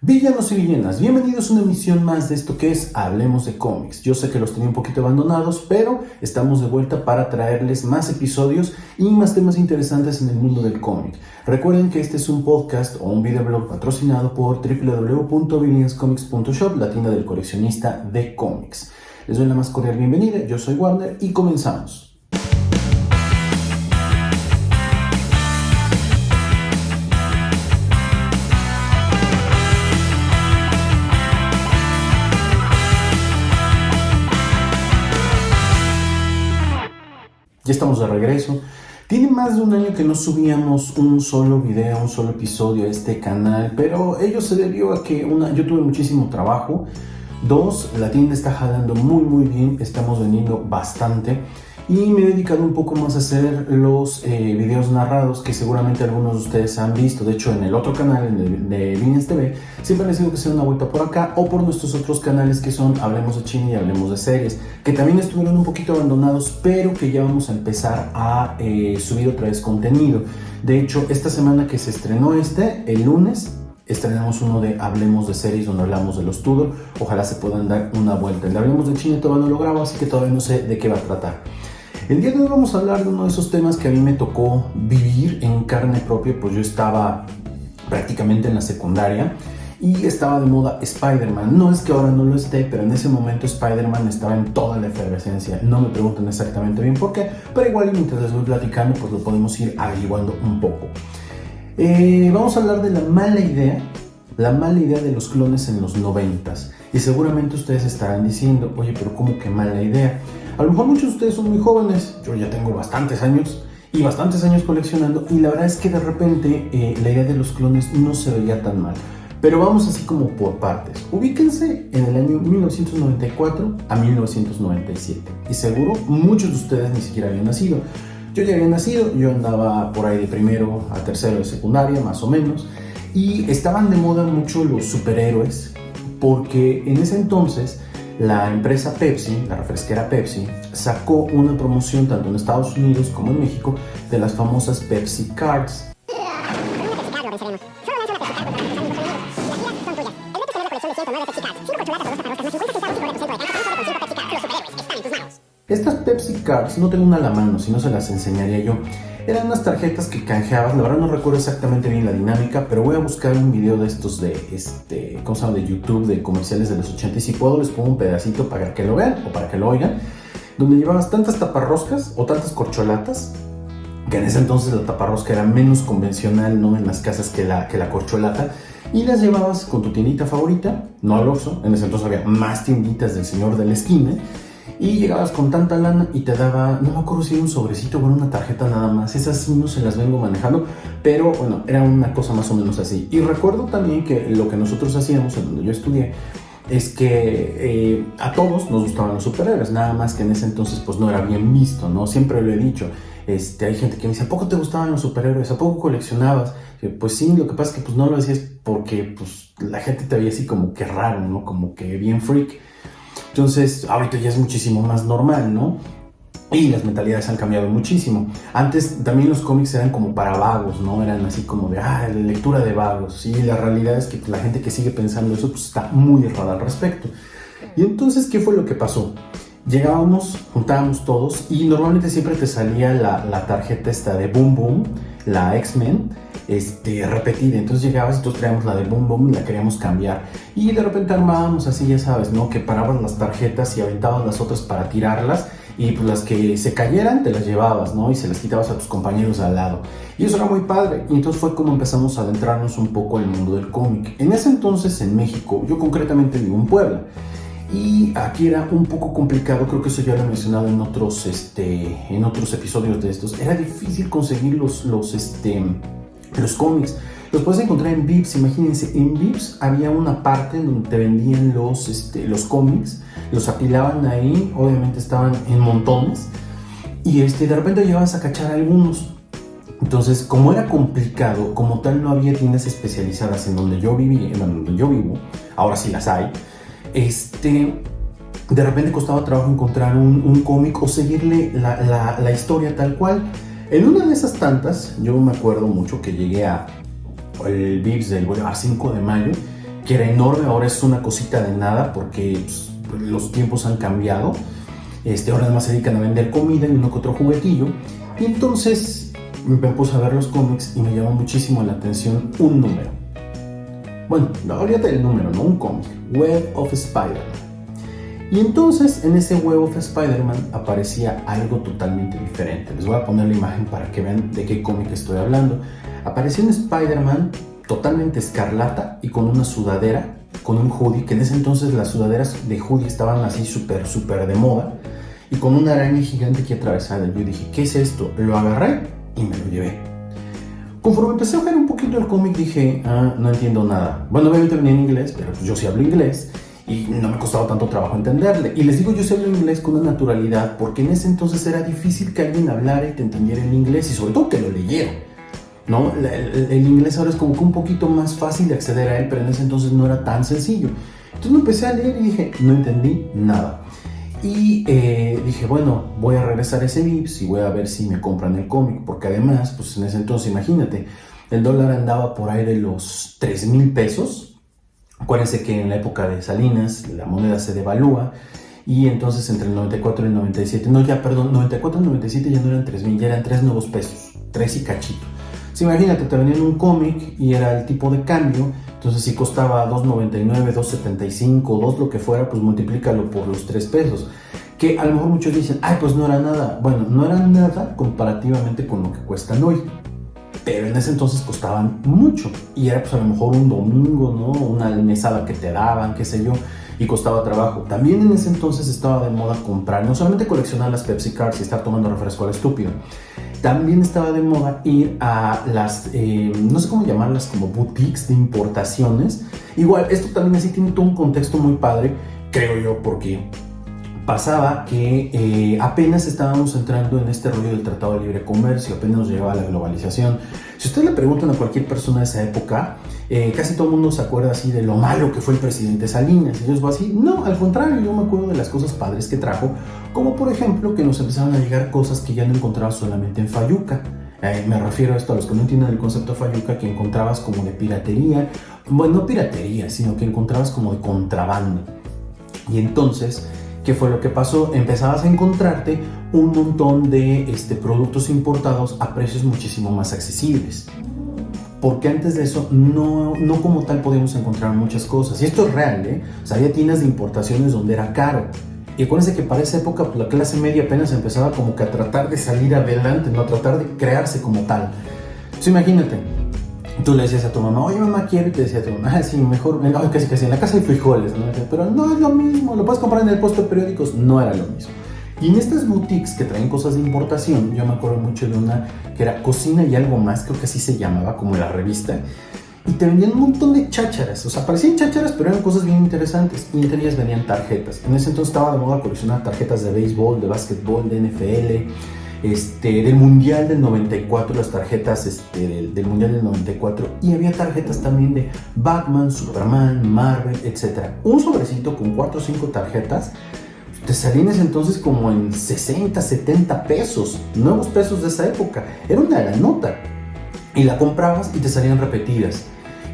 Villanos y villanas, bienvenidos a una emisión más de esto que es Hablemos de Cómics. Yo sé que los tenía un poquito abandonados, pero estamos de vuelta para traerles más episodios y más temas interesantes en el mundo del cómic. Recuerden que este es un podcast o un videoblog patrocinado por www.villanscomics.shop, la tienda del coleccionista de cómics. Les doy la más cordial bienvenida, yo soy Warner y comenzamos. Ya estamos de regreso. Tiene más de un año que no subíamos un solo video, un solo episodio a este canal, pero ello se debió a que yo tuve muchísimo trabajo. Dos, la tienda está jalando muy bien, estamos vendiendo bastante y me he dedicado un poco más a hacer los videos narrados que seguramente algunos de ustedes han visto. De hecho, en el otro canal, en el de Viñas TV, siempre les digo que se den una vuelta por acá o por nuestros otros canales que son Hablemos de Cine y Hablemos de Series, que también estuvieron un poquito abandonados, pero que ya vamos a empezar a subir otra vez contenido. De hecho, esta semana que se estrenó el lunes, estrenamos uno de Hablemos de Series donde hablamos de los Tudor. Ojalá se puedan dar una vuelta. El de Hablemos de Cine todavía no lo grabo, así que todavía no sé de qué va a tratar. El día de hoy vamos a hablar de uno de esos temas que a mí me tocó vivir en carne propia, pues yo estaba prácticamente en la secundaria y estaba de moda Spider-Man. No es que ahora no lo esté, pero en ese momento Spider-Man estaba en toda la efervescencia. No me pregunten exactamente bien por qué, pero igual mientras les voy platicando, pues lo podemos ir averiguando un poco. Vamos a hablar de la mala idea de los clones en los 90s. Y seguramente ustedes estarán diciendo, oye, pero ¿cómo que mala idea? A lo mejor muchos de ustedes son muy jóvenes, yo ya tengo bastantes años coleccionando, y la verdad es que de repente la idea de los clones no se veía tan mal. Pero vamos así como por partes. Ubíquense en el año 1994 a 1997. Y seguro muchos de ustedes ni siquiera habían nacido. Yo ya había nacido, yo andaba por ahí de primero a tercero de secundaria, más o menos. Y estaban de moda mucho los superhéroes, porque en ese entonces la empresa Pepsi, la refresquera Pepsi, sacó una promoción tanto en Estados Unidos como en México de las famosas Pepsi Cards. Estas Pepsi Cards no tengo una a la mano, si no se las enseñaría yo. Eran unas tarjetas que canjeabas, la verdad no recuerdo exactamente bien la dinámica, pero voy a buscar un video de estos de YouTube, de comerciales de los 80, y si puedo les pongo un pedacito para que lo vean o para que lo oigan, donde llevabas tantas taparroscas o tantas corcholatas, que en ese entonces la taparrosca era menos convencional, ¿no?, en las casas que la corcholata, y las llevabas con tu tiendita favorita, no al Oxxo, en ese entonces había más tienditas del señor de la esquina, y llegabas con tanta lana y te daba, no me acuerdo si era un sobrecito o era una tarjeta nada más. Esas sí no se las vengo manejando, pero bueno, era una cosa más o menos así. Y recuerdo también que lo que nosotros hacíamos en donde yo estudié es que a todos nos gustaban los superhéroes, nada más que en ese entonces pues no era bien visto, ¿no? Siempre lo he dicho. Hay gente que me dice, ¿a poco te gustaban los superhéroes? ¿A poco coleccionabas? Pues sí, lo que pasa es que pues no lo decías porque pues la gente te veía así como que raro, ¿no? Como que bien freak. Entonces, ahorita ya es muchísimo más normal, ¿no? Y las mentalidades han cambiado muchísimo. Antes también los cómics eran como para vagos, ¿no? Eran así como de, lectura de vagos. Y la realidad es que la gente que sigue pensando eso, pues está muy errada al respecto. Y entonces, ¿qué fue lo que pasó? Llegábamos, juntábamos todos y normalmente siempre te salía la tarjeta esta de Boom Boom, la X-Men, repetida. Entonces llegabas y todos traíamos la de Boom Boom y la queríamos cambiar. Y de repente armábamos así, ya sabes, ¿no? Que parabas las tarjetas y aventabas las otras para tirarlas. Y pues las que se cayeran te las llevabas, ¿no? Y se las quitabas a tus compañeros al lado. Y eso era muy padre. Y entonces fue como empezamos a adentrarnos un poco al mundo del cómic. En ese entonces en México, yo concretamente vivo en Puebla. Y aquí era un poco complicado, creo que eso ya lo he mencionado en otros episodios de estos. Era difícil conseguir los cómics. Los puedes encontrar en Vips. Imagínense, en Vips había una parte en donde te vendían los cómics, los apilaban ahí, obviamente estaban en montones, y de repente llevabas a cachar algunos. Entonces, como era complicado, como tal no había tiendas especializadas en donde yo viví, en donde yo vivo, ahora sí las hay. De repente costaba trabajo encontrar un cómic o seguirle la historia tal cual. En una de esas tantas, yo me acuerdo mucho que llegué al Vips del Boulevard 5 de Mayo que era enorme, ahora es una cosita de nada porque pues, los tiempos han cambiado. Ahora además se dedican a vender comida y uno que otro juguetillo. Y entonces me puse a ver los cómics y me llamó muchísimo la atención un número. Bueno, no, olvídate del número, no un cómic. Web of Spider-Man. Y entonces en ese Web of Spider-Man aparecía algo totalmente diferente. Les voy a poner la imagen para que vean de qué cómic estoy hablando. Aparecía un Spider-Man totalmente escarlata y con una sudadera, con un hoodie, que en ese entonces las sudaderas de hoodie estaban así súper de moda, y con una araña gigante que atravesaba. Yo dije, ¿qué es esto? Lo agarré y me lo llevé. Conforme empecé a ver un poquito el cómic dije, no entiendo nada. Bueno, obviamente venía en inglés, pero pues yo sí hablo inglés y no me costaba tanto trabajo entenderle. Y les digo, yo sí hablo inglés con una naturalidad porque en ese entonces era difícil que alguien hablara y te entendiera en inglés y sobre todo que lo leyera, ¿no? El inglés ahora es como que un poquito más fácil de acceder a él, pero en ese entonces no era tan sencillo. Entonces me empecé a leer y dije, no entendí nada. Y dije, bueno, voy a regresar a ese Vips y voy a ver si me compran el cómic, porque además, pues en ese entonces, imagínate, el dólar andaba por ahí de los 3,000 pesos. Acuérdense que en la época de Salinas la moneda se devalúa y entonces entre el 94 y el 97, 94 y el 97 ya no eran 3,000, ya eran 3 nuevos pesos, 3 y cachito. Sí, imagínate, te venían un cómic y era el tipo de cambio, entonces si costaba 2.99, 2.75, 2 lo que fuera, pues multiplícalo por los 3 pesos. Que a lo mejor muchos dicen, ay, pues no era nada. Bueno, no era nada comparativamente con lo que cuestan hoy. Pero en ese entonces costaban mucho. Y era pues a lo mejor un domingo, ¿no? Una mesada que te daban, qué sé yo. Y costaba trabajo. También en ese entonces estaba de moda comprar, no solamente coleccionar las Pepsi Cards y estar tomando refresco al estúpido. También estaba de moda ir a las, no sé cómo llamarlas, como boutiques de importaciones. Igual, esto también así tiene todo un contexto muy padre, creo yo, porque pasaba que apenas estábamos entrando en este rollo del Tratado de Libre Comercio, apenas nos llegaba la globalización. Si ustedes le preguntan a cualquier persona de esa época, casi todo el mundo se acuerda así de lo malo que fue el presidente Salinas. Ellos van así, no, al contrario, yo me acuerdo de las cosas padres que trajo, como por ejemplo que nos empezaron a llegar cosas que ya no encontrabas solamente en Fayuca. Me refiero a esto, a los que no entienden el concepto de Fayuca, que encontrabas como de piratería, bueno, no piratería, sino que encontrabas como de contrabando. Y entonces, ¿qué fue lo que pasó? Empezabas a encontrarte un montón de productos importados a precios muchísimo más accesibles. Porque antes de eso no como tal podíamos encontrar muchas cosas. Y esto es real, ¿eh? O sea, había tiendas de importaciones donde era caro. Y acuérdense que para esa época pues, la clase media apenas empezaba como que a tratar de salir adelante, ¿no? A tratar de crearse como tal. Entonces imagínate, tú le decías a tu mamá, oye mamá, quiero, y te decía a tu mamá, sí, mejor, casi, en la casa hay frijoles, ¿no? Pero no es lo mismo, lo puedes comprar en el puesto de periódicos, no era lo mismo. Y en estas boutiques que traen cosas de importación, yo me acuerdo mucho de una que era Cocina y Algo Más, creo que así se llamaba, como la revista, y te vendían un montón de chácharas, o sea, parecían chácharas, pero eran cosas bien interesantes, y entre ellas venían tarjetas. En ese entonces estaba de moda coleccionar tarjetas de béisbol, de básquetbol, de NFL, del Mundial del 94, las tarjetas del Mundial del 94, y había tarjetas también de Batman, Superman, Marvel, etc. Un sobrecito con 4 o 5 tarjetas te salían en ese entonces como en 60, 70 pesos, nuevos pesos de esa época. Era una granota, y la comprabas y te salían repetidas.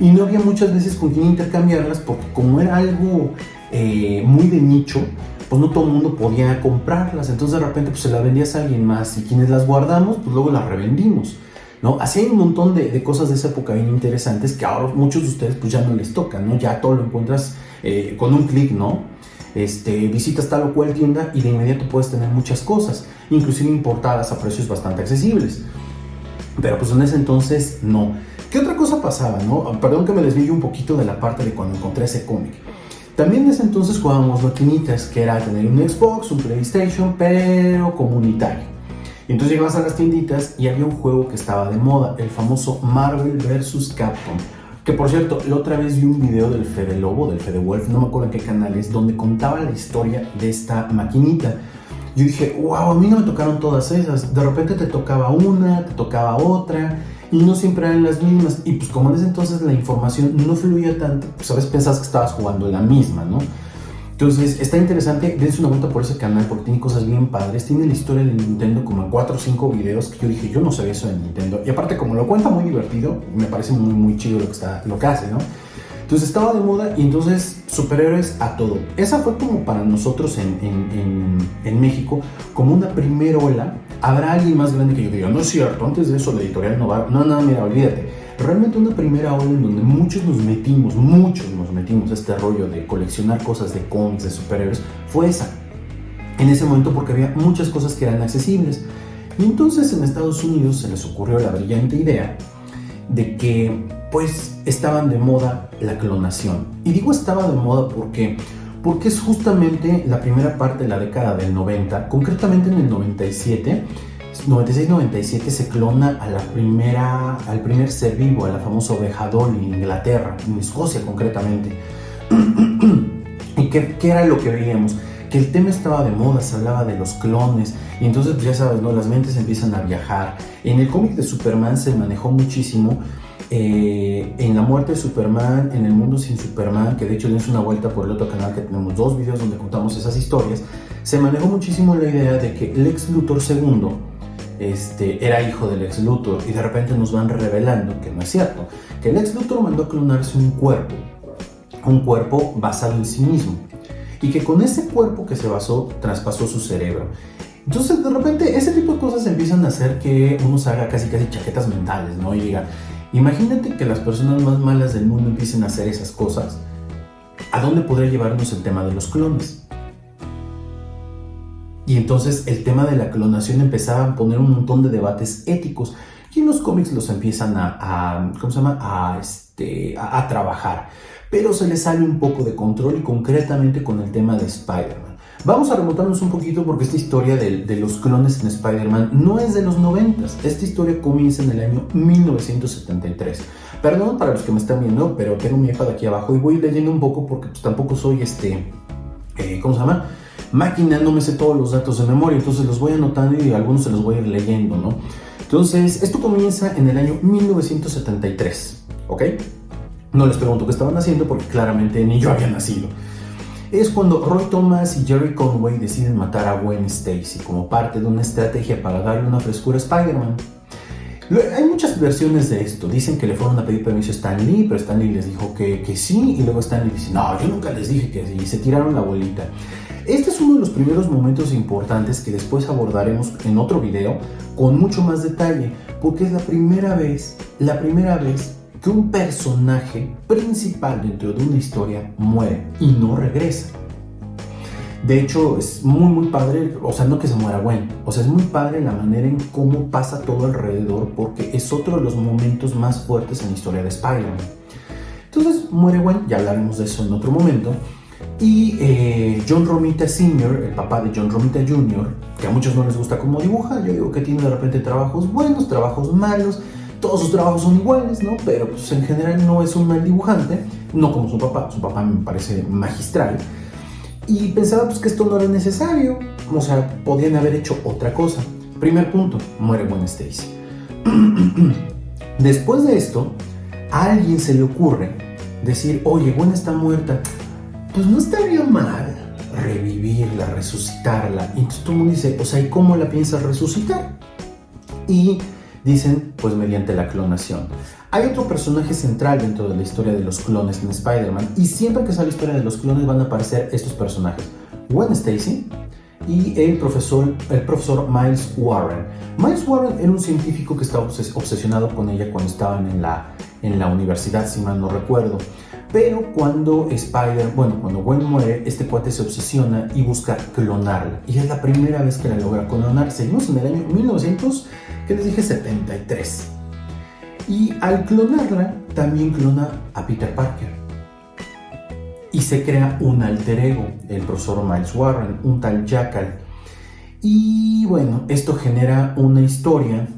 Y no había muchas veces con quién intercambiarlas, porque como era algo muy de nicho, pues no todo el mundo podía comprarlas. Entonces de repente pues se las vendías a alguien más, y quienes las guardamos pues luego las revendimos, ¿no? Así hay un montón de cosas de esa época bien interesantes que ahora muchos de ustedes pues ya no les tocan, ¿no? Ya todo lo encuentras con un clic, ¿no? Visitas tal o cual tienda y de inmediato puedes tener muchas cosas, inclusive importadas a precios bastante accesibles. Pero pues en ese entonces no. ¿Qué otra cosa pasaba, no? Perdón que me desvíe un poquito de la parte de cuando encontré ese cómic. También en ese entonces jugábamos maquinitas, que era tener un Xbox, un PlayStation, pero comunitario. Y entonces llegabas a las tienditas y había un juego que estaba de moda, el famoso Marvel vs. Capcom. Que por cierto, la otra vez vi un video del Fede Lobo, del Fede Wolf, no me acuerdo en qué canal es, donde contaba la historia de esta maquinita. Yo dije, wow, a mí no me tocaron todas esas. De repente te tocaba una, te tocaba otra, y no siempre eran las mismas. Y pues como en ese entonces la información no fluía tanto, pues a veces pensabas que estabas jugando la misma, ¿no? Entonces está interesante, dense una vuelta por ese canal porque tiene cosas bien padres. Tiene la historia de Nintendo como en 4 o 5 videos que yo dije, yo no sabía eso de Nintendo. Y aparte como lo cuenta muy divertido, me parece muy muy chido lo que hace, ¿no? Entonces estaba de moda y entonces superhéroes a todo. Esa fue como para nosotros en México, como una primera ola. Habrá alguien más grande que yo diga, no es cierto, antes de eso la editorial no va, no, mira, olvídate. Realmente una primera ola en donde muchos nos metimos a este rollo de coleccionar cosas de cómics, de superhéroes, fue esa. En ese momento porque había muchas cosas que eran accesibles. Y entonces en Estados Unidos se les ocurrió la brillante idea de que pues estaban de moda la clonación. Y digo estaba de moda porque es justamente la primera parte de la década del 90, concretamente en el 97, 96-97 se clona al primer ser vivo, a la famosa oveja Dolly en Inglaterra, en Escocia concretamente. ¿Y qué era lo que veíamos? Que el tema estaba de moda, se hablaba de los clones, y entonces pues ya sabes, ¿no? Las mentes empiezan a viajar. En el cómic de Superman se manejó muchísimo, en la muerte de Superman, en el mundo sin Superman, que de hecho dense una vuelta por el otro canal que tenemos 2 videos donde contamos esas historias, se manejó muchísimo la idea de que Lex Luthor II era hijo del Lex Luthor, y de repente nos van revelando que no es cierto, que el Lex Luthor mandó a clonarse un cuerpo basado en sí mismo, y que con ese cuerpo que se basó, traspasó su cerebro. Entonces de repente ese tipo de cosas empiezan a hacer que uno se haga casi chaquetas mentales, ¿no? Y diga, imagínate que las personas más malas del mundo empiecen a hacer esas cosas. ¿A dónde podría llevarnos el tema de los clones? Y entonces el tema de la clonación empezaba a poner un montón de debates éticos, y en los cómics los empiezan a trabajar, pero se les sale un poco de control, y concretamente con el tema de Spider-Man. Vamos a remontarnos un poquito porque esta historia de los clones en Spider-Man no es de los 90. Esta historia comienza en el año 1973. Perdón para los que me están viendo, pero tengo mi iPad aquí abajo y voy leyendo un poco porque pues tampoco soy máquina, no me sé todos los datos de memoria, entonces los voy anotando y algunos se los voy a ir leyendo, ¿no? Entonces, esto comienza en el año 1973, ¿ok? No les pregunto qué estaban haciendo porque claramente ni yo había nacido. Es cuando Roy Thomas y Jerry Conway deciden matar a Gwen Stacy como parte de una estrategia para darle una frescura a Spider-Man. Hay muchas versiones de esto. Dicen que le fueron a pedir permiso a Stan Lee, pero Stan Lee les dijo que sí, y luego Stan Lee dice, no, yo nunca les dije que sí, y se tiraron la bolita. Este es uno de los primeros momentos importantes que después abordaremos en otro video con mucho más detalle, porque es la primera vez que un personaje principal dentro de una historia muere y no regresa. De hecho, es muy padre, o sea, no que se muera Gwen, o sea, es muy padre la manera en cómo pasa todo alrededor, porque es otro de los momentos más fuertes en la historia de Spider-Man. Entonces muere Gwen, ya hablaremos de eso en otro momento, y John Romita Sr., el papá de John Romita Jr., que a muchos no les gusta cómo dibuja, yo digo que tiene de repente trabajos buenos, trabajos malos, todos sus trabajos son iguales, ¿no? Pero pues en general no es un mal dibujante, no como su papá me parece magistral. Y pensaba pues que esto no era necesario, o sea, podían haber hecho otra cosa. Primer punto, muere Gwen Stacy. Después de esto, a alguien se le ocurre decir, oye, Gwen está muerta, pues no estaría mal revivirla, resucitarla. Y entonces todo el mundo dice, o sea, ¿y cómo la piensas resucitar? Y dicen, pues mediante la clonación. Hay otro personaje central dentro de la historia de los clones en Spider-Man, y siempre que sale la historia de los clones van a aparecer estos personajes: Gwen Stacy y el profesor Miles Warren. Miles Warren era un científico que estaba obsesionado con ella cuando estaban en la universidad, si mal no recuerdo. Pero cuando Gwen muere, este cuate se obsesiona y busca clonarla. Y es la primera vez que la logra clonar. Seguimos en el año 1973. Y al clonarla, también clona a Peter Parker. Y se crea un alter ego, el profesor Miles Warren, un tal Jackal. Y bueno, esto genera una historia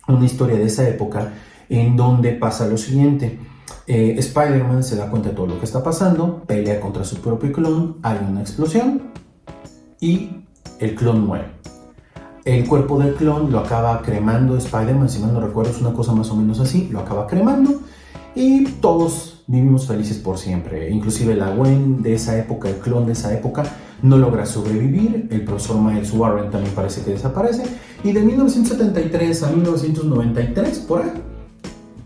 de esa época en donde pasa lo siguiente. Spider-Man se da cuenta de todo lo que está pasando, pelea contra su propio clon, hay una explosión y el clon muere. El cuerpo del clon lo acaba cremando Spider-Man, si mal no recuerdo es una cosa más o menos así, lo acaba cremando y todos vivimos felices por siempre. Inclusive la Gwen de esa época, el clon de esa época, no logra sobrevivir, el profesor Miles Warren también parece que desaparece, y de 1973 a 1993, por ahí,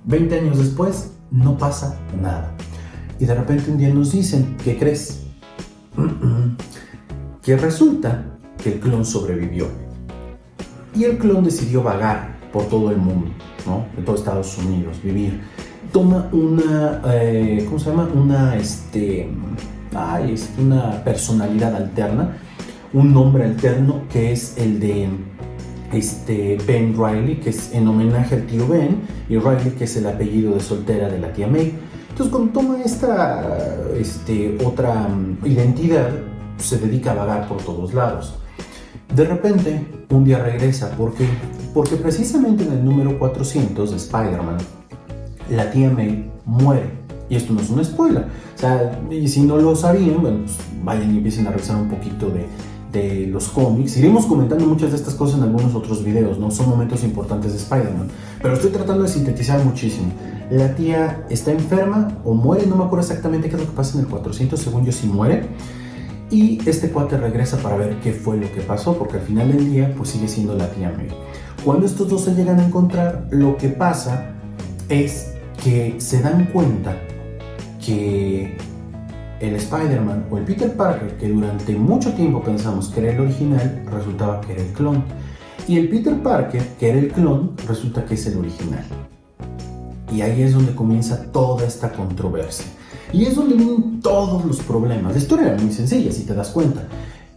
20 años después, no pasa nada. Y de repente un día nos dicen, ¿qué crees? Que resulta que el clon sobrevivió. Y el clon decidió vagar por todo el mundo, ¿no? De todo Estados Unidos, vivir. Toma una, ¿cómo se llama? Una personalidad alterna, un nombre alterno que es el de Ben Reilly, que es en homenaje al tío Ben, y Reilly, que es el apellido de soltera de la tía May. Entonces, cuando toma esta otra identidad, se dedica a vagar por todos lados. De repente, un día regresa. ¿Por qué? Porque precisamente en el número 400 de Spider-Man, la tía May muere. Y esto no es un spoiler. O sea, y si no lo sabían, bueno, pues vayan y empiecen a revisar un poquito de los cómics. Iremos comentando muchas de estas cosas en algunos otros videos, ¿no? Son momentos importantes de Spider-Man. Pero estoy tratando de sintetizar muchísimo. La tía está enferma o muere, no me acuerdo exactamente qué es lo que pasa en el 400, según yo sí muere. Y este cuate regresa para ver qué fue lo que pasó, porque al final del día pues sigue siendo la tía May. Cuando estos dos se llegan a encontrar, lo que pasa es que se dan cuenta que el Spider-Man o el Peter Parker, que durante mucho tiempo pensamos que era el original, resultaba que era el clon. Y el Peter Parker, que era el clon, resulta que es el original. Y ahí es donde comienza toda esta controversia. Y es donde vienen todos los problemas. La historia era muy sencilla, si te das cuenta.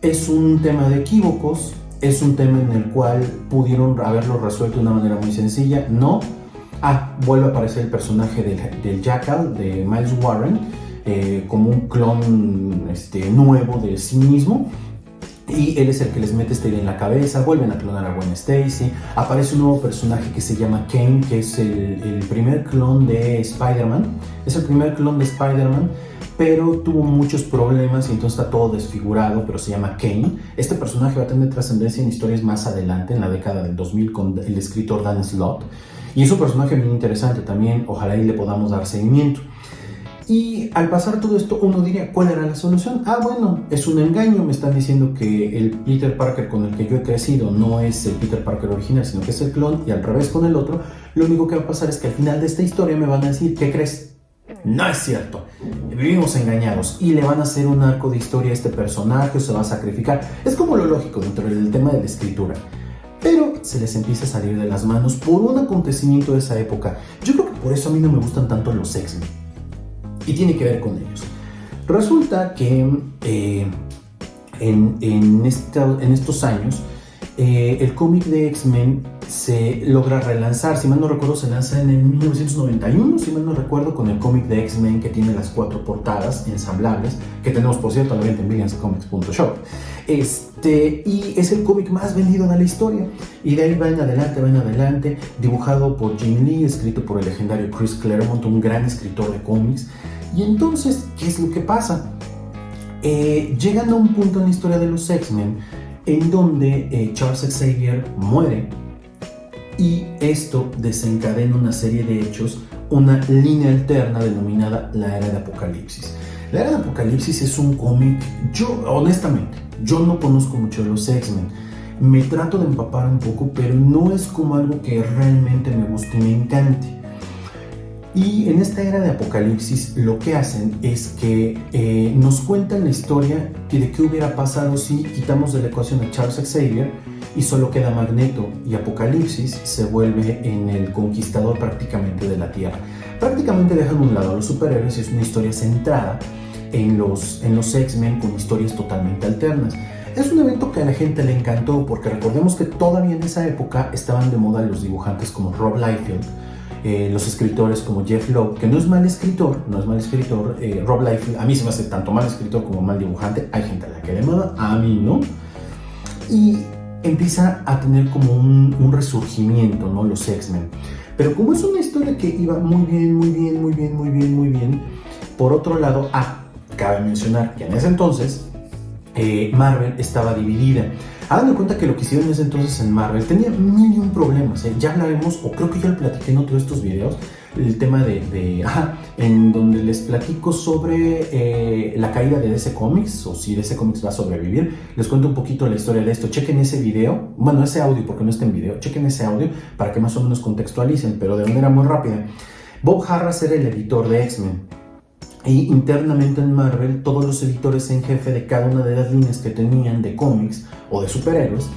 Es un tema de equívocos, es un tema en el cual pudieron haberlo resuelto de una manera muy sencilla. No. Vuelve a aparecer el personaje del Jackal, de Miles Warren, como un clon nuevo de sí mismo. Y él es el que les mete esta idea en la cabeza. Vuelven a clonar a Gwen Stacy. Aparece un nuevo personaje que se llama Kane, que es el primer clon de Spider-Man. Es el primer clon de Spider-Man, pero tuvo muchos problemas y entonces está todo desfigurado, pero se llama Kane. Este personaje va a tener trascendencia en historias más adelante, en la década del 2000, con el escritor Dan Slott. Y es un personaje muy interesante también. Ojalá y le podamos dar seguimiento. Y al pasar todo esto, uno diría, ¿cuál era la solución? Bueno, es un engaño, me están diciendo que el Peter Parker con el que yo he crecido no es el Peter Parker original, sino que es el clon, y al revés con el otro. Lo único que va a pasar es que al final de esta historia me van a decir, ¿qué crees? No es cierto, vivimos engañados, y le van a hacer un arco de historia a este personaje, o se va a sacrificar. Es como lo lógico dentro del tema de la escritura. Pero se les empieza a salir de las manos por un acontecimiento de esa época. Yo creo que por eso a mí no me gustan tanto los X-Men. Y tiene que ver con ellos. Resulta que en estos años el cómic de X-Men se logra relanzar. Si mal no recuerdo, se lanza en el 1991, si mal no recuerdo, con el cómic de X-Men que tiene las 4 portadas ensamblables, que tenemos, por cierto, a la venta en williamscomics.shop. Y es el cómic más vendido de la historia. Y de ahí va en adelante, dibujado por Jim Lee, escrito por el legendario Chris Claremont, un gran escritor de cómics. Y entonces, ¿qué es lo que pasa? Llegan a un punto en la historia de los X-Men en donde Charles Xavier muere, y esto desencadena una serie de hechos, una línea alterna denominada la Era de Apocalipsis. La Era de Apocalipsis es un cómic, honestamente, yo no conozco mucho de los X-Men, me trato de empapar un poco, pero no es como algo que realmente me guste y me encante. Y en esta Era de Apocalipsis lo que hacen es que nos cuentan la historia de qué hubiera pasado si quitamos de la ecuación a Charles Xavier y solo queda Magneto, y Apocalipsis se vuelve en el conquistador prácticamente de la Tierra. Prácticamente dejan a un lado a los superhéroes y es una historia centrada en los X-Men con historias totalmente alternas. Es un evento que a la gente le encantó porque recordemos que todavía en esa época estaban de moda los dibujantes como Rob Liefeld, los escritores como Jeff Loeb, que no es mal escritor. Rob Liefeld a mí se me hace tanto mal escritor como mal dibujante. Hay gente a la que le manda, a mí no. Y empieza a tener como un resurgimiento, ¿no? Los X-Men. Pero como es una historia que iba muy bien, por otro lado, cabe mencionar que en ese entonces Marvel estaba dividida. Hagan de cuenta que lo que hicieron en ese entonces en Marvel tenía mil y un problemas. Ya hablaremos, o creo que ya lo platiqué en otro de estos videos, el tema en donde les platico sobre la caída de DC Comics, o si DC Comics va a sobrevivir. Les cuento un poquito la historia de esto. Chequen ese video, bueno, ese audio, porque no está en video. Chequen ese audio para que más o menos contextualicen, pero de manera muy rápida. Bob Harras era el editor de X-Men. Y internamente en Marvel, todos los editores en jefe de cada una de las líneas que tenían de cómics o de superhéroes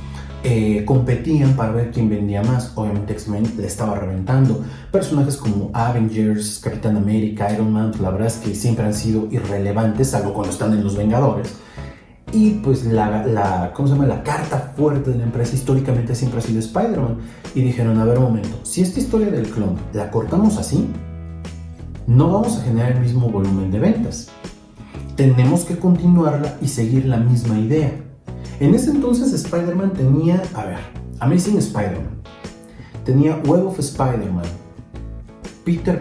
competían para ver quién vendía más. Obviamente X-Men le estaba reventando. Personajes como Avengers, Capitán América, Iron Man, la verdad es que siempre han sido irrelevantes, salvo cuando están en Los Vengadores. Y pues la carta fuerte de la empresa históricamente siempre ha sido Spider-Man. Y dijeron, a ver un momento, si esta historia del clon la cortamos así, no vamos a generar el mismo volumen de ventas. Tenemos que continuarla y seguir la misma idea. En ese entonces Spider-Man tenía, Amazing Spider-Man, tenía Web of Spider-Man,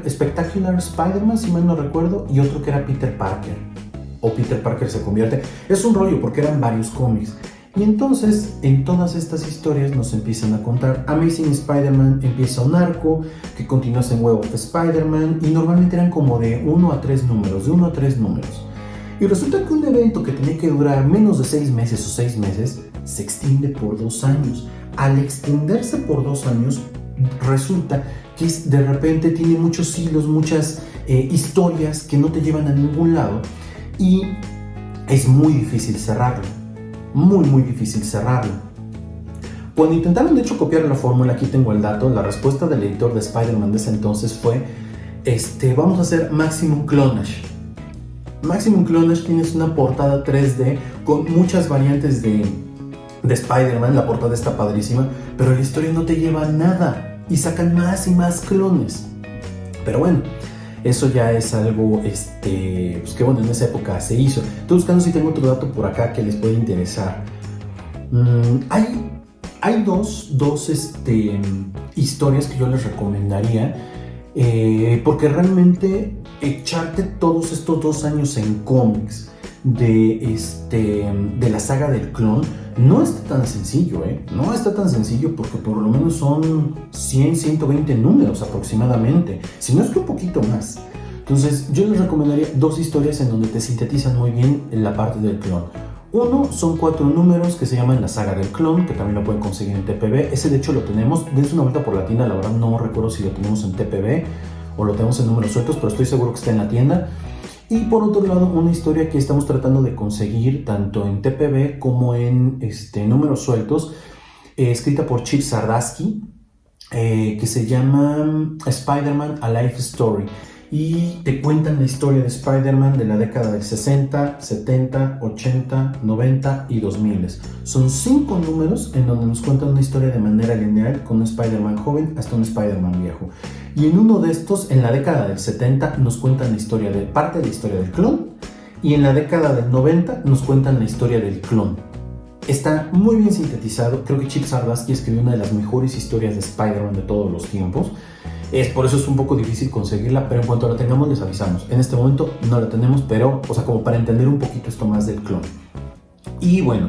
Spectacular Spider-Man, si mal no recuerdo, y otro que era Peter Parker, o Peter Parker se convierte. Es un rollo porque eran varios cómics. Y entonces, en todas estas historias nos empiezan a contar, Amazing Spider-Man empieza un arco que continúa en Web of Spider-Man, y normalmente eran como de 1 a 3 números, Y resulta que un evento que tenía que durar menos de 6 meses o 6 meses, se extiende por 2 años. Al extenderse por 2 años, resulta que de repente tiene muchos hilos, muchas historias que no te llevan a ningún lado, y es muy difícil cerrarlo. Muy difícil cerrarlo. Cuando intentaron de hecho copiar la fórmula, aquí tengo el dato, la respuesta del editor de Spider-Man de ese entonces fue, vamos a hacer Maximum Clonage. Maximum Clonage tienes una portada 3D con muchas variantes de Spider-Man, la portada está padrísima, pero la historia no te lleva a nada y sacan más y más clones. Pero bueno, eso ya es algo pues que bueno, en esa época se hizo. Estoy buscando si tengo otro dato por acá que les puede interesar. Hay dos historias que yo les recomendaría, porque realmente echarte todos estos 2 años en cómics de la saga del clon no está tan sencillo, no está tan sencillo, porque por lo menos son 120 números aproximadamente, si no es que un poquito más. Entonces yo les recomendaría 2 historias en donde te sintetizan muy bien la parte del clon. Uno son 4 números que se llaman La Saga del Clon, que también lo pueden conseguir en TPB. Ese de hecho lo tenemos, dense una vuelta por la tienda, la verdad no recuerdo si lo tenemos en TPB o lo tenemos en números sueltos, pero estoy seguro que está en la tienda. Y por otro lado, una historia que estamos tratando de conseguir tanto en TPB como en números sueltos, escrita por Chip Zdarsky, que se llama Spider-Man A Life Story. Y te cuentan la historia de Spider-Man de la década del 60, 70, 80, 90 y 2000. Son 5 números en donde nos cuentan una historia de manera lineal, con un Spider-Man joven hasta un Spider-Man viejo. Y en uno de estos, en la década del 70, nos cuentan la historia parte de la historia del clon, y en la década del 90 nos cuentan la historia del clon. Está muy bien sintetizado. Creo que Chip Zdarsky escribió una de las mejores historias de Spider-Man de todos los tiempos. Por eso es un poco difícil conseguirla, pero en cuanto la tengamos les avisamos. En este momento no la tenemos, pero, como para entender un poquito esto más del clon. Y bueno,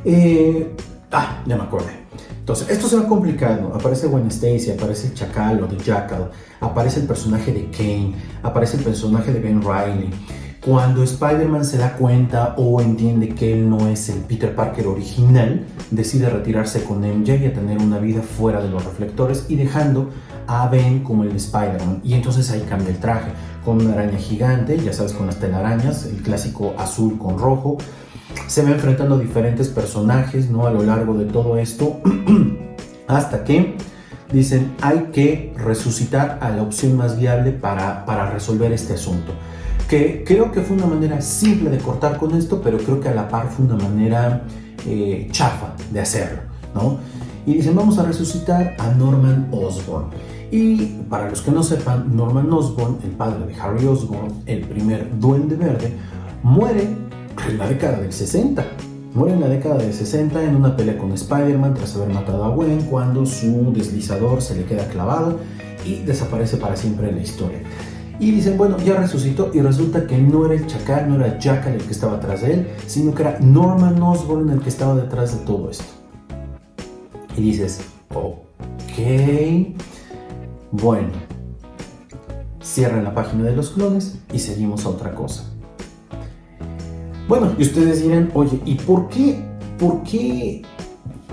ya me acordé. Entonces, esto se va complicando. Aparece Gwen Stacy, aparece el Chacal o The Jackal, aparece el personaje de Kane, aparece el personaje de Ben Reilly. Cuando Spider-Man se da cuenta o entiende que él no es el Peter Parker original, decide retirarse con MJ y a tener una vida fuera de los reflectores, y dejando a Ben como el Spider-Man. Y entonces ahí cambia el traje, con una araña gigante, ya sabes, con las telarañas, el clásico azul con rojo. Se va enfrentando a diferentes personajes, ¿no?, a lo largo de todo esto, hasta que dicen, hay que resucitar a la opción más viable para resolver este asunto. Que creo que fue una manera simple de cortar con esto, pero creo que a la par fue una manera chafa de hacerlo, ¿no? Y dicen, vamos a resucitar a Norman Osborn. Y para los que no sepan, Norman Osborn, el padre de Harry Osborn, el primer Duende Verde, muere en la década del 60. Muere en la década del 60 en una pelea con Spider-Man tras haber matado a Gwen, cuando su deslizador se le queda clavado y desaparece para siempre en la historia. Y dicen, bueno, ya resucitó, y resulta que no era el Chacal, no era Jackal el que estaba atrás de él, sino que era Norman Osborn el que estaba detrás de todo esto. Y dices, ok, bueno, cierran la página de los clones y seguimos a otra cosa. Bueno, y ustedes dirán, oye, ¿y por qué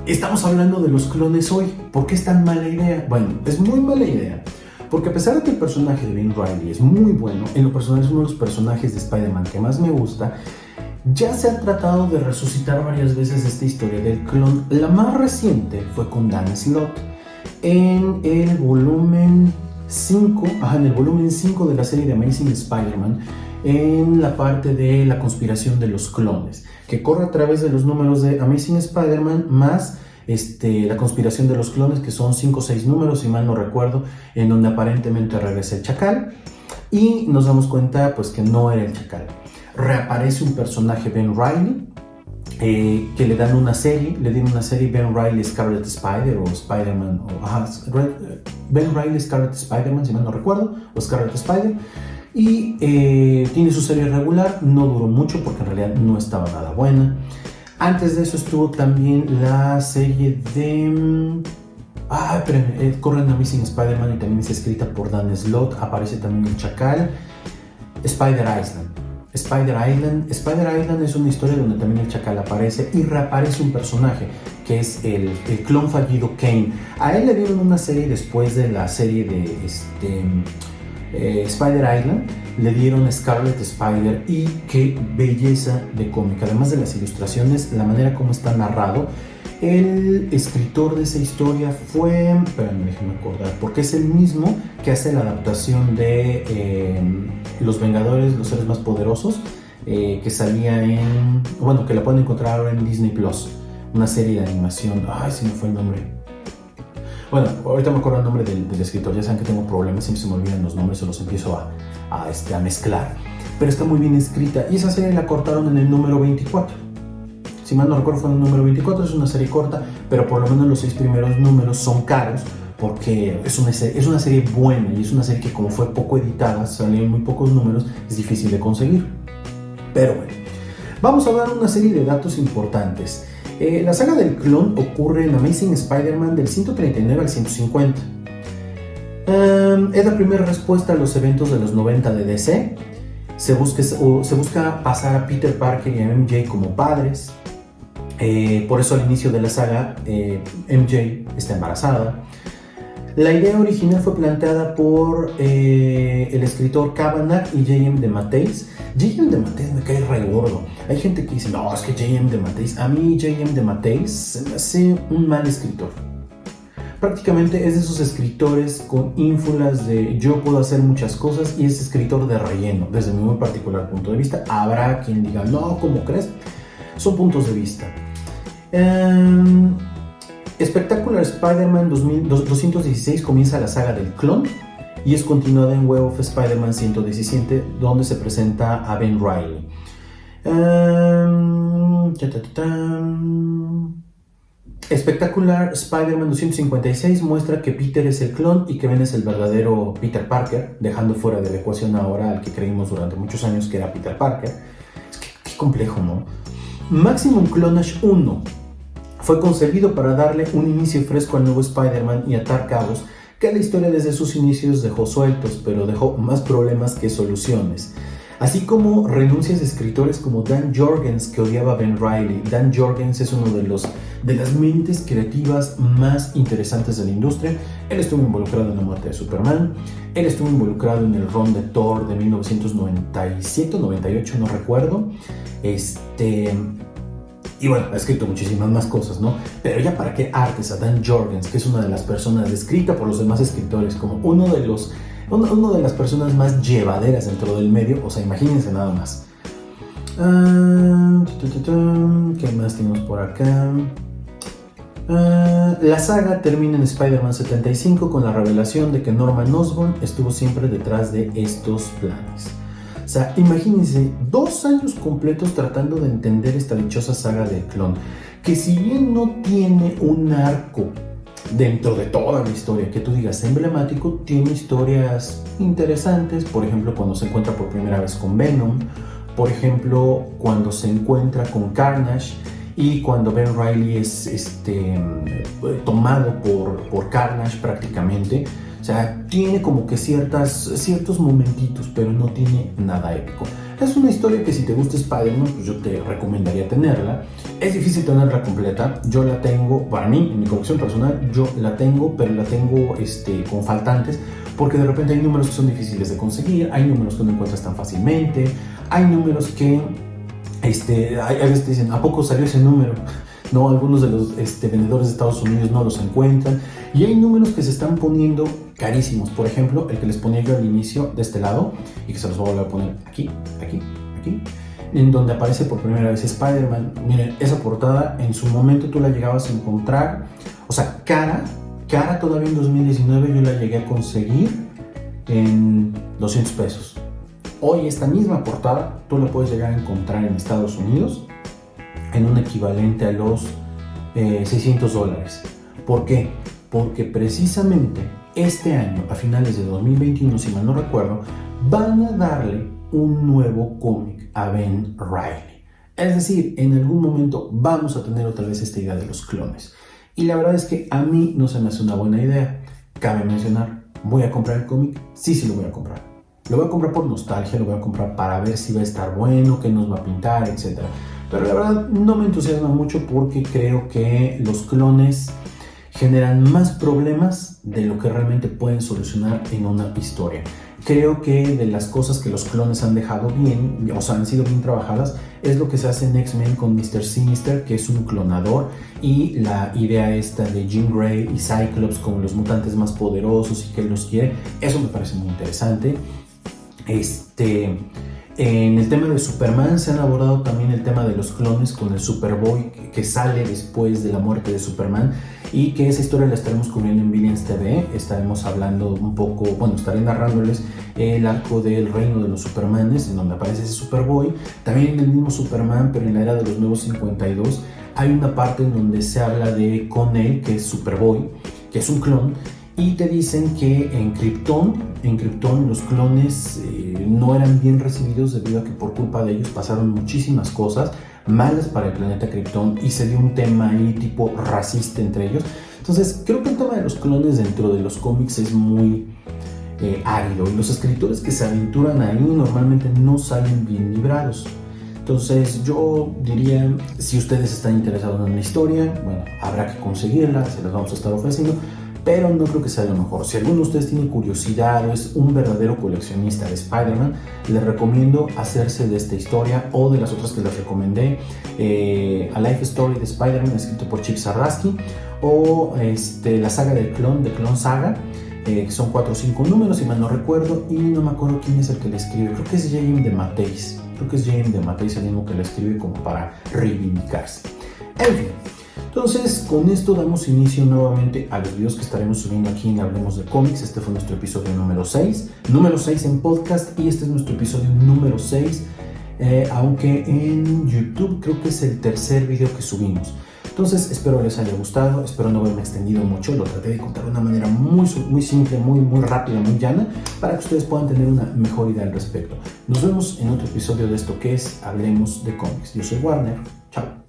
estamos hablando de los clones hoy? ¿Por qué es tan mala idea? Bueno, es muy mala idea, Porque a pesar de que el personaje de Ben Reilly es muy bueno, en lo personal es uno de los personajes de Spider-Man que más me gusta, ya se ha tratado de resucitar varias veces esta historia del clon. La más reciente fue con Dan Slott en el volumen 5, en el volumen 5 de la serie de Amazing Spider-Man, en la parte de la conspiración de los clones, que corre a través de los números de Amazing Spider-Man más la conspiración de los clones, que son 5 o 6 números, si mal no recuerdo, en donde aparentemente regresa el Chacal y nos damos cuenta pues que no era el Chacal. Reaparece un personaje, Ben Reilly, que le dan una serie, Ben Reilly Scarlet Spider o Spider-Man, Ben Reilly Scarlet Spider-Man, si mal no recuerdo, o Scarlet Spider, y tiene su serie regular. No duró mucho porque en realidad no estaba nada buena. Antes de eso estuvo también la serie de... corre en Amazing Spider-Man y también es escrita por Dan Slott. Aparece también el Chacal. Spider Island es una historia donde también el Chacal aparece y reaparece un personaje que es el clon fallido Kane. A él le dieron una serie después de la serie de Spider Island, le dieron Scarlet Spider, y qué belleza de cómic. Además de las ilustraciones, la manera como está narrado. El escritor de esa historia fue, déjenme acordar, porque es el mismo que hace la adaptación de Los Vengadores, los seres más poderosos, que salía que la pueden encontrar ahora en Disney Plus, una serie de animación. Se me fue el nombre. Bueno, ahorita me acuerdo el nombre del escritor. Ya saben que tengo problemas, siempre se me olvidan los nombres, se los empiezo a mezclar. Pero está muy bien escrita, y esa serie la cortaron en el número 24. Si mal no recuerdo, fue en el número 24. Es una serie corta, pero por lo menos los 6 primeros números son caros, porque es una serie buena, y es una serie que, como fue poco editada, salieron muy pocos números, es difícil de conseguir. Pero bueno, vamos a dar una serie de datos importantes. La saga del clon ocurre en Amazing Spider-Man del 139 al 150. Es la primera respuesta a los eventos de los 90 de DC. Se busca pasar a Peter Parker y a MJ como padres. Por eso al inicio de la saga MJ está embarazada. La idea original fue planteada por el escritor Kavanagh y J.M. DeMatteis. J.M. DeMatteis me cae re gordo. Hay gente que dice, no, es que J.M. DeMatteis. A mí J.M. DeMatteis se me hace un mal escritor. Prácticamente es de esos escritores con ínfulas de yo puedo hacer muchas cosas, y es escritor de relleno, desde mi muy particular punto de vista. Habrá quien diga, no, ¿cómo crees? Son puntos de vista. Spectacular Spider-Man 216 comienza la saga del clon y es continuada en Web of Spider-Man 117, donde se presenta a Ben Reilly. Spectacular Spider-Man 256 muestra que Peter es el clon y que Ben es el verdadero Peter Parker, dejando fuera de la ecuación ahora al que creímos durante muchos años que era Peter Parker. Es que qué complejo, ¿no? Maximum Clonage 1 fue concebido para darle un inicio fresco al nuevo Spider-Man y atar cabos que la historia desde sus inicios dejó sueltos, pero dejó más problemas que soluciones. Así como renuncias de escritores como Dan Jorgens, que odiaba a Ben Reilly. Dan Jorgens es uno de las mentes creativas más interesantes de la industria. Él estuvo involucrado en la muerte de Superman. Él estuvo involucrado en el run de Thor de 1997 o 98, no recuerdo. Y bueno, ha escrito muchísimas más cosas, ¿no? Pero ya para qué artes a Dan Jorgens, que es una de las personas descrita por los demás escritores como una de las personas más llevaderas dentro del medio. O sea, imagínense nada más. ¿Qué más tenemos por acá? La saga termina en Spider-Man 75 con la revelación de que Norman Osborn estuvo siempre detrás de estos planes. O sea, imagínense 2 años completos tratando de entender esta dichosa saga del clon, que si bien no tiene un arco dentro de toda la historia que tú digas emblemático, tiene historias interesantes. Por ejemplo, cuando se encuentra por primera vez con Venom, por ejemplo, cuando se encuentra con Carnage, y cuando Ben Reilly es tomado por Carnage prácticamente. O sea, tiene como que ciertos momentitos, pero no tiene nada épico. Es una historia que si te gusta Spider-Man, pues yo te recomendaría tenerla. Es difícil tenerla completa. Yo la tengo, para mí, en mi colección personal, yo la tengo, pero la tengo con faltantes, porque de repente hay números que son difíciles de conseguir, hay números que no encuentras tan fácilmente, hay números que hay veces te dicen, ¿a poco salió ese número? No, algunos de los vendedores de Estados Unidos no los encuentran, y hay números que se están poniendo carísimos. Por ejemplo, el que les ponía yo al inicio de este lado, y que se los voy a volver a poner aquí, en donde aparece por primera vez Spider-Man. Miren, esa portada en su momento tú la llegabas a encontrar, o sea, cara todavía en 2019 yo la llegué a conseguir en 200 pesos. Hoy esta misma portada tú la puedes llegar a encontrar en Estados Unidos en un equivalente a los $600. ¿Por qué? Porque precisamente este año, a finales de 2021, si mal no recuerdo, van a darle un nuevo cómic a Ben Reilly. Es decir, en algún momento vamos a tener otra vez esta idea de los clones. Y la verdad es que a mí no se me hace una buena idea. Cabe mencionar, ¿voy a comprar el cómic? Sí lo voy a comprar. Lo voy a comprar por nostalgia, lo voy a comprar para ver si va a estar bueno, qué nos va a pintar, etc. Pero la verdad no me entusiasma mucho porque creo que los clones generan más problemas de lo que realmente pueden solucionar en una historia. Creo que de las cosas que los clones han dejado bien, o sea, han sido bien trabajadas, es lo que se hace en X-Men con Mr. Sinister, que es un clonador, y la idea esta de Jean Grey y Cyclops como los mutantes más poderosos y que él los quiere, eso me parece muy interesante. En el tema de Superman se han abordado también el tema de los clones con el Superboy que sale después de la muerte de Superman, y que esa historia la estaremos cubriendo en Villains TV. Estaremos hablando un poco, estaré narrándoles el arco del reino de los Supermanes, en donde aparece ese Superboy. También en el mismo Superman, pero en la era de los nuevos 52, hay una parte en donde se habla de Con-El, que es Superboy, que es un clon, y te dicen que en Krypton los clones no eran bien recibidos debido a que por culpa de ellos pasaron muchísimas cosas malas para el planeta Krypton y se dio un tema ahí tipo racista entre ellos. Entonces creo que el tema de los clones dentro de los cómics es muy árido, y los escritores que se aventuran ahí normalmente no salen bien librados. Entonces yo diría, si ustedes están interesados en la historia, habrá que conseguirla, se las vamos a estar ofreciendo, pero no creo que sea lo mejor. Si alguno de ustedes tiene curiosidad o es un verdadero coleccionista de Spider-Man, les recomiendo hacerse de esta historia o de las otras que les recomendé, A Life Story de Spider-Man, escrito por Chip Zdarsky, o la saga del clon, de Clone Saga, que son 4 o 5 números, si mal no recuerdo, y no me acuerdo quién es el que le escribe. Creo que es J.M. DeMatteis. el mismo que le escribe como para reivindicarse. En fin. Entonces, con esto damos inicio nuevamente a los videos que estaremos subiendo aquí en Hablemos de Cómics. Este fue nuestro episodio número 6 en podcast, y este es nuestro episodio número 6, aunque en YouTube creo que es el tercer video que subimos. Entonces, espero les haya gustado, espero no haberme extendido mucho, lo traté de contar de una manera muy simple, muy rápida, muy llana, para que ustedes puedan tener una mejor idea al respecto. Nos vemos en otro episodio de esto que es Hablemos de Cómics. Yo soy Warner, chao.